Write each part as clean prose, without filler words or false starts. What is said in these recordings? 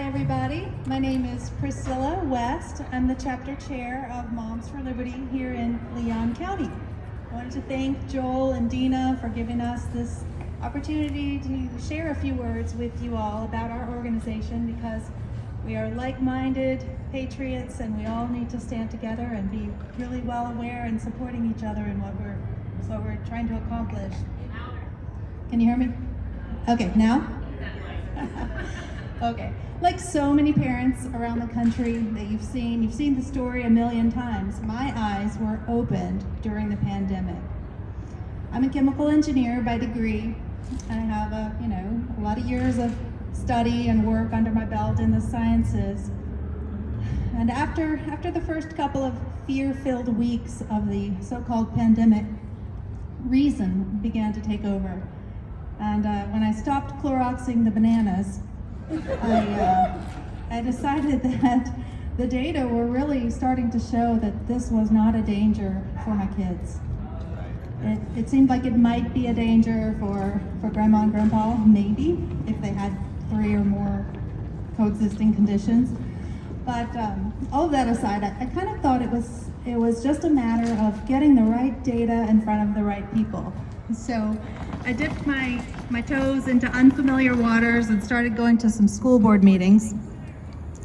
everybody. My name is Priscilla West. I'm the chapter chair of Moms for Liberty here in Leon County. I wanted to thank Joel and Dina for giving us this opportunity to share a few words with you all about our organization, because we are like-minded patriots and we all need to stand together and be really well aware and supporting each other in what we're trying to accomplish. Can you hear me? Okay, now? Okay. Like so many parents around the country that you've seen the story a million times. My eyes were opened during the pandemic. I'm a chemical engineer by degree, and I have a lot of years of study and work under my belt in the sciences. And after the first couple of fear-filled weeks of the so-called pandemic, reason began to take over. And when I stopped Cloroxing the bananas, I decided that the data were really starting to show that this was not a danger for my kids. It seemed like it might be a danger for grandma and grandpa, maybe, if they had 3 or more coexisting conditions. But all of that aside, I kind of thought it was just a matter of getting the right data in front of the right people. So I dipped my toes into unfamiliar waters and started going to some school board meetings.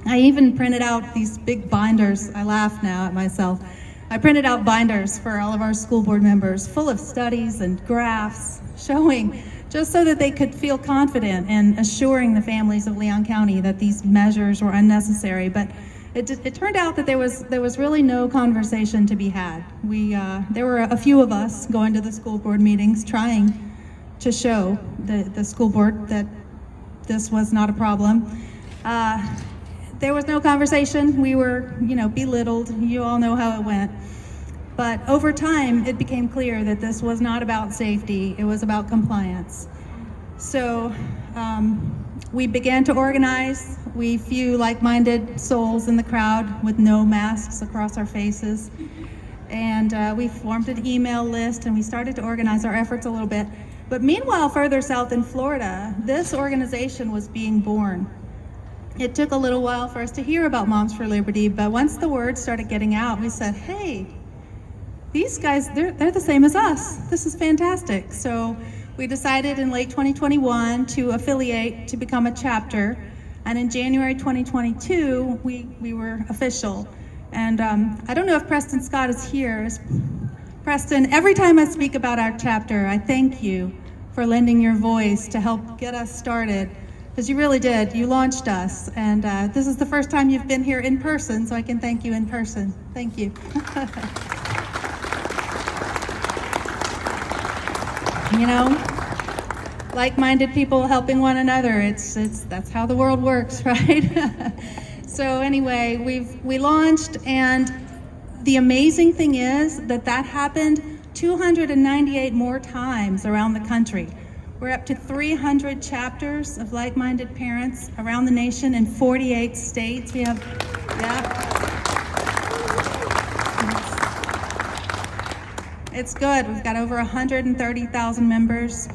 I even printed out these big binders. I laugh now at myself. I printed out binders for all of our school board members full of studies and graphs showing, just so that they could feel confident in assuring the families of Leon County that these measures were unnecessary. But it turned out that there was really no conversation to be had. There were a few of us going to the school board meetings trying to show the school board that this was not a problem. There was no conversation. We were, belittled. You all know how it went. But over time, it became clear that this was not about safety. It was about compliance. So we began to organize. We few like-minded souls in the crowd with no masks across our faces. And we formed an email list and we started to organize our efforts a little bit. But meanwhile, further south in Florida, this organization was being born. It took a little while for us to hear about Moms for Liberty, but once the word started getting out, we said, hey, these guys, they're the same as us. This is fantastic. So we decided in late 2021 to affiliate, to become a chapter. And in January 2022, we were official. And I don't know if Preston Scott is here. Preston, every time I speak about our chapter, I thank you for lending your voice to help get us started. Because you really did. You launched us. And this is the first time you've been here in person, so I can thank you in person. Thank you. Like-minded people helping one another. That's how the world works, right? So anyway, we launched, and the amazing thing is that happened 298 more times around the country. We're up to 300 chapters of like-minded parents around the nation in 48 states. We have, It's good. We've got over 130,000 members.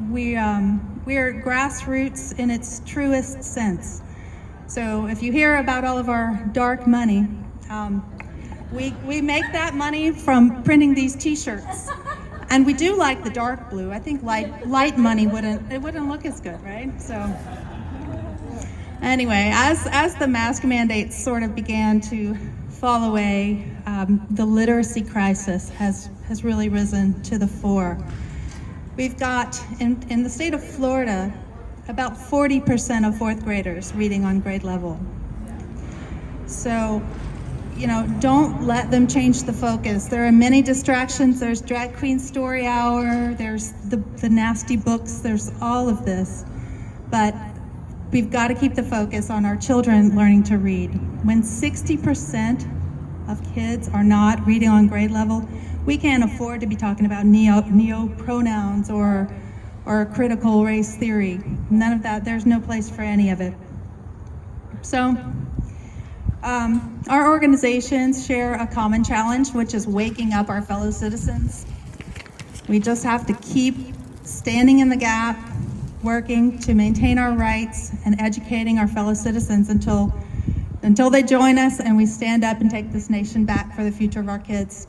We are grassroots in its truest sense. So if you hear about all of our dark money, we make that money from printing these T-shirts. And we do like the dark blue. I think light money wouldn't look as good, right? So anyway, as the mask mandates sort of began to fall away, the literacy crisis has really risen to the fore. We've got, in the state of Florida, about 40% of 4th graders reading on grade level. So, don't let them change the focus. There are many distractions. There's Drag Queen Story Hour, there's the nasty books, there's all of this. But we've got to keep the focus on our children learning to read. When 60% of kids are not reading on grade level, we can't afford to be talking about neo-pronouns or critical race theory. None of that. There's no place for any of it. So our organizations share a common challenge, which is waking up our fellow citizens. We just have to keep standing in the gap. working to maintain our rights and educating our fellow citizens until they join us and we stand up and take this nation back for the future of our kids.